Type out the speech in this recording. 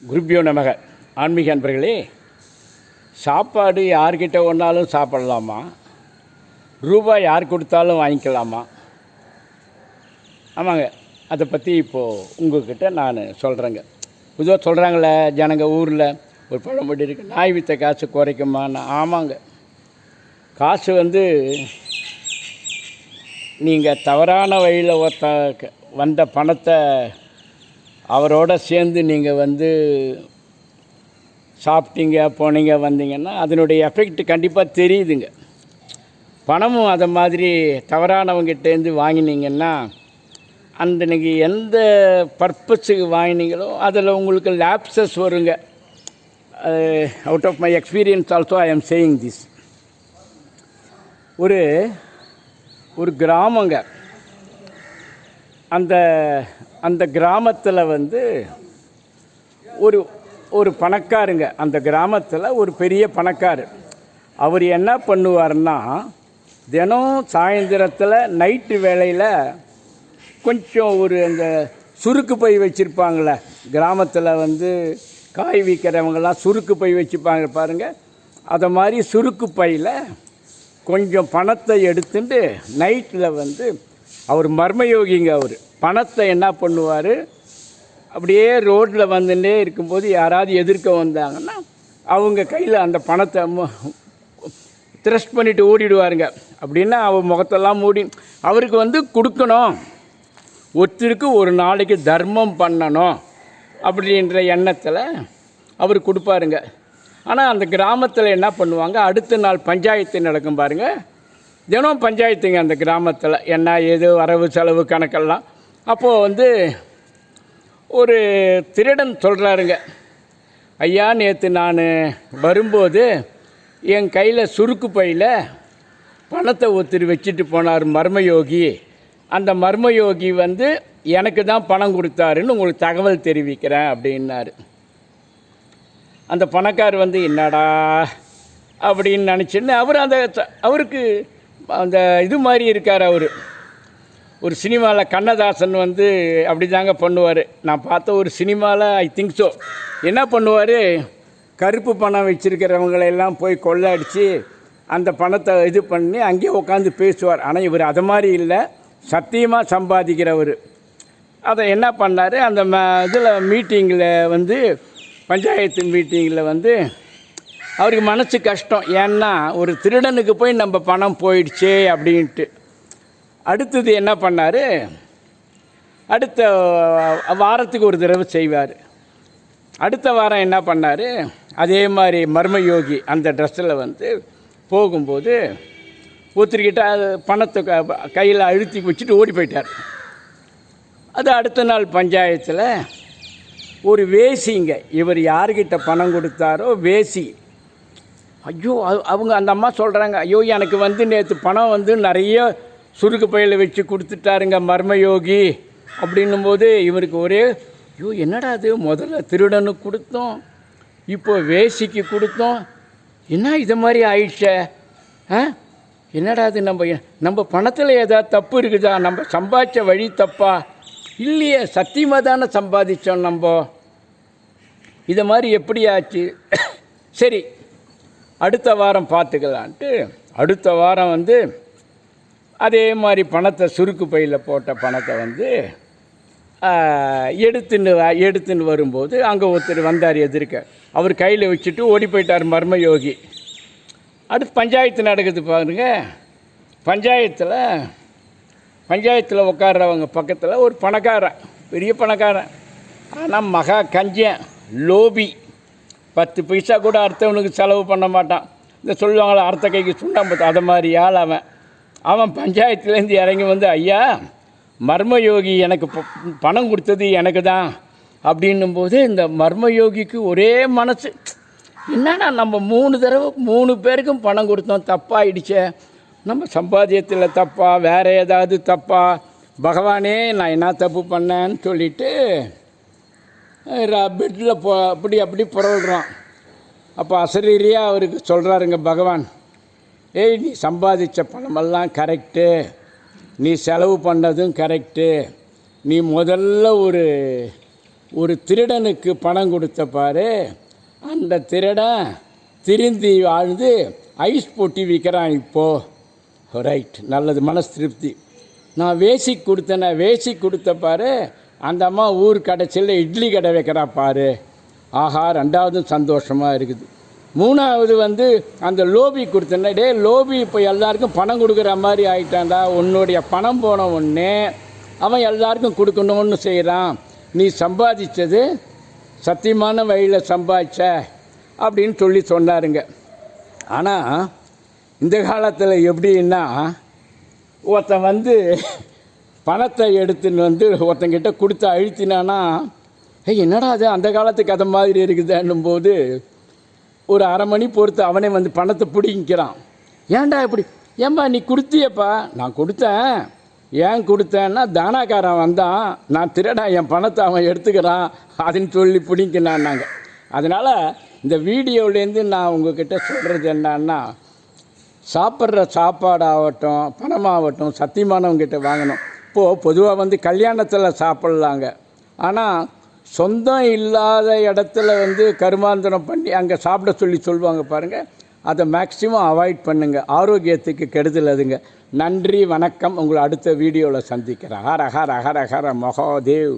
குருபியோ நமக. ஆன்மீக அன்பர்களே, சாப்பாடு யார்கிட்ட ஒன்றாலும் சாப்பிடலாமா? ரூபாய் யார் கொடுத்தாலும் வாங்கிக்கலாமா? ஆமாங்க, அதை பற்றி இப்போது உங்கள்கிட்ட நான் சொல்கிறேங்க. பொதுவாக சொல்கிறாங்களே ஜனங்க ஊரில் ஒரு பழமொழி இருக்குது, நாய் வித்த காசு குறைக்குமான்னு. ஆமாங்க, காசு நீங்கள் தவறான வழியில் வந்த பணத்தை அவரோட சேர்ந்து நீங்கள் சாப்பிட்டீங்க போனீங்க வந்தீங்கன்னா அதனுடைய எஃபெக்ட் கண்டிப்பாக தெரியுதுங்க. பணமும் அதை மாதிரி தவறானவங்ககிட்டேருந்து வாங்கினீங்கன்னா அன்றைக்கி எந்த பர்பஸுக்கு வாங்கினீங்களோ அதில் உங்களுக்கு லேப்சஸ் வருங்க. Out of my experience also I am saying this. ஒரு கிராமங்க, அந்த கிராமத்தில் ஒரு பணக்காருங்க. அந்த கிராமத்தில் ஒரு பெரிய பணக்காரு. அவர் என்ன பண்ணுவார்னா, தினம் சாயந்தரத்தில் நைட்டு வேளையில் கொஞ்சம் அந்த சுருக்கு பை வச்சுருப்பாங்களே கிராமத்தில் காய் விற்கிறவங்கெல்லாம் சுருக்கு பை வச்சுப்பாங்க பாருங்கள். அதை மாதிரி சுருக்கு பையில் கொஞ்சம் பணத்தை எடுத்துட்டு நைட்டில் அவர் மர்மயோகிங்க. அவர் பணத்தை என்ன பண்ணுவார், அப்படியே ரோட்டில் வந்துட்டே இருக்கும்போது யாராவது எதிர்க்க வந்தாங்கன்னா அவங்க கையில் அந்த பணத்தை த்ரெஸ்ட் பண்ணிவிட்டு ஓடிடுவாருங்க. அப்படின்னா அவர் முகத்தெல்லாம் மூடி அவருக்கு கொடுக்கணும், ஒருத்தருக்கு ஒரு நாளைக்கு தர்மம் பண்ணணும் அப்படின்ற எண்ணத்தில் அவர் கொடுப்பாருங்க. ஆனால் அந்த கிராமத்தில் என்ன பண்ணுவாங்க, அடுத்த நாள் பஞ்சாயத்து நடக்கும் பாருங்கள். தினம் பஞ்சாயத்துங்க அந்த கிராமத்தில், என்ன ஏது வரவு செலவு கணக்கெல்லாம். அப்போது ஒரு திருடன் சொல்கிறாருங்க, ஐயா நேற்று நான் வரும்போது என் கையில் சுருக்கு பையில் பணத்தை ஒருத்தர் வச்சுட்டு போனார் மர்மயோகி. அந்த மர்மயோகி எனக்கு தான் பணம் கொடுத்தாருன்னு உங்களுக்கு தகவல் தெரிவிக்கிறேன் அப்படின்னாரு. அந்த பணக்கார் என்னடா அப்படின்னு நினச்சின்னு அவருக்கு அந்த இது மாதிரி இருக்கார். ஒரு சினிமாவில் கண்ணதாசன் அப்படி தாங்க பண்ணுவார். நான் பார்த்த ஒரு சினிமாவில் ஐ திங்க் ஸோ. என்ன பண்ணுவார், கருப்பு பணம் வச்சுருக்கிறவங்களெல்லாம் போய் கொள்ளை அடித்து அந்த பணத்தை இது பண்ணி அங்கேயே உட்காந்து பேசுவார். ஆனால் இவர் அது மாதிரி இல்லை, சத்தியமாக சம்பாதிக்கிறவர். அதை என்ன பண்ணார், அந்த இதில் மீட்டிங்கில் பஞ்சாயத்து மீட்டிங்கில் அவருக்கு மனசு கஷ்டம். ஏன்னா ஒரு திருடனுக்கு போய் நம்ம பணம் போயிடுச்சே அப்படின்ட்டு. அடுத்தது என்ன பண்ணார், அடுத்த வாரத்துக்கு ஒரு தடவை செய்வார். அடுத்த வாரம் என்ன பண்ணார், அதே மாதிரி மர்மயோகி அந்த ட்ரெஸ்ஸில் போகும்போது ஒருத்தர்கிட்ட பணத்தை கையில் அழுத்தி வச்சுட்டு ஓடி போயிட்டார். அது அடுத்த நாள் பஞ்சாயத்தில் ஒரு வேசிங்க, இவர் யார்கிட்ட பணம் கொடுத்தாரோ வேசி. ஐயோ, அவங்க அந்த அம்மா சொல்கிறாங்க, ஐயோ எனக்கு நேற்று பணம் நிறைய சுருக்கு பையில் வச்சு கொடுத்துட்டாருங்க மர்மயோகி அப்படின்னும்போது இவருக்கு ஒரே ஐயோ என்னடா அது, முதல்ல திருடனுக்கு கொடுத்தோம், இப்போ வேசிக்கு கொடுத்தோம், என்ன இது மாதிரி ஆயிடுச்சே, என்னடா அது, நம்ம பணத்தில் ஏதாவது தப்பு இருக்குதா, நம்ம சம்பாதிச்ச வழி தப்பா, இல்லையே சத்தியமாக தானே சம்பாதிச்சோம் நம்ம, இதை மாதிரி எப்படி ஆச்சு, சரி அடுத்த வாரம் பார்த்துக்கலான்ட்டு அடுத்த வாரம் அதே மாதிரி பணத்தை சுருக்கு பையில் போட்ட பணத்தை எடுத்துன்னு வரும்போது அங்கே ஒருத்தர் வந்தார் எதிர்க்க. அவர் கையில் வச்சுட்டு ஓடி போயிட்டார் மர்மயோகி. அடுத்து பஞ்சாயத்து நடக்குது பாருங்க. பஞ்சாயத்தில் உட்கார்றவங்க பக்கத்தில் ஒரு பணக்காரன், பெரிய பணக்காரன், ஆனால் மகா கஞ்சன், லோபி, 10 பைசா கூட அடுத்தவனுக்கு செலவு பண்ண மாட்டான். இந்த சொல்லுவாங்களா அடுத்த கைக்கு சுண்ணாம்பு, அதை மாதிரி ஆள் அவன் பஞ்சாயத்துலேருந்து இறங்கி ஐயா மர்மயோகி எனக்கு பணம் கொடுத்தது எனக்கு தான் அப்படின்னும்போது இந்த மர்மயோகிக்கு ஒரே மனசு, என்னன்னா நம்ம 3 தடவை 3 பேருக்கும் பணம் கொடுத்தோம், தப்பாயிடுச்சே, நம்ம சம்பாத்தியத்தில் தப்பா, வேறு ஏதாவது தப்பா, பகவானே நான் என்ன தப்பு பண்ணேன்னு சொல்லிவிட்டு பெட்டில் அப்படி புரள்றான். அப்போ அசரீரியாக அவருக்கு சொல்கிறாருங்க பகவான், ஏய் நீ சம்பாதிச்ச பணமெல்லாம் கரெக்டு, நீ செலவு பண்ணதும் கரெக்டு, நீ முதல்ல ஒரு திருடனுக்கு பணம் கொடுத்த பாரு, அந்த திருடன் திருந்தி வாழ்ந்து ஐஸ் போட்டி விற்கிறான் இப்போது. ரைட், நல்லது, மனசு திருப்தி. நான் வேசி கொடுத்த பாரு, அந்த அம்மா ஊர் கடைசியில் இட்லி கடை வைக்கிறா பாரு. ஆஹா, ரெண்டாவதும் சந்தோஷமாக இருக்குது. மூணாவது அந்த லோபி கொடுத்தேன்னா, டே லோபி இப்போ எல்லாருக்கும் பணம் கொடுக்குற மாதிரி ஆகிட்டான்டா. உன்னுடைய பணம் போன உடனே அவன் எல்லாருக்கும் கொடுக்கணும்னு செய்கிறான். நீ சம்பாதிச்சது சத்தியமான வழியில் சம்பாதிச்ச அப்படின்னு சொன்னாருங்க. ஆனால் இந்த காலத்தில் எப்படின்னா, ஒருத்தன் பணத்தை எடுத்துன்னு ஒருத்தங்கிட்ட கொடுத்து அழுத்தினானா, என்னடா அது அந்த காலத்து கதை மாதிரி இருக்குதுன்னும் போது ஒரு அரை மணி பொறுத்து அவனே பணத்தை பிடிக்கிறான். ஏன்டா இப்படி? ஏன்பா நீ கொடுத்தியப்பா? நான் கொடுத்தேன். ஏன் கொடுத்தேன்னா, தானாக்காரன் வந்தான், நான் திருடா, என் பணத்தை அவன் எடுத்துக்கிறான் அப்படின்னு சொல்லி பிடிக்கினான்னாங்க. அதனால் இந்த வீடியோலேருந்து நான் உங்ககிட்ட சொல்கிறது என்னன்னா, சாப்பிட்ற சாப்பாடாகட்டும் பணமாகட்டும் சத்தியமானவங்ககிட்ட வாங்கணும். இப்போது பொதுவாக கல்யாணத்தில் சாப்பிட்லாங்க, ஆனால் சொந்தம் இல்லாத இடத்துல கருமாந்திரம் பண்ணி அங்கே சாப்பிட சொல்லுவாங்க பாருங்கள், அதை மேக்ஸிமம் அவாய்ட் பண்ணுங்கள். ஆரோக்கியத்துக்கு கெடுதல் அதுங்க. நன்றி, வணக்கம். உங்களை அடுத்த வீடியோவில் சந்திக்கிறேன். ஹர ஹர ஹர ஹர மகாதேவ்.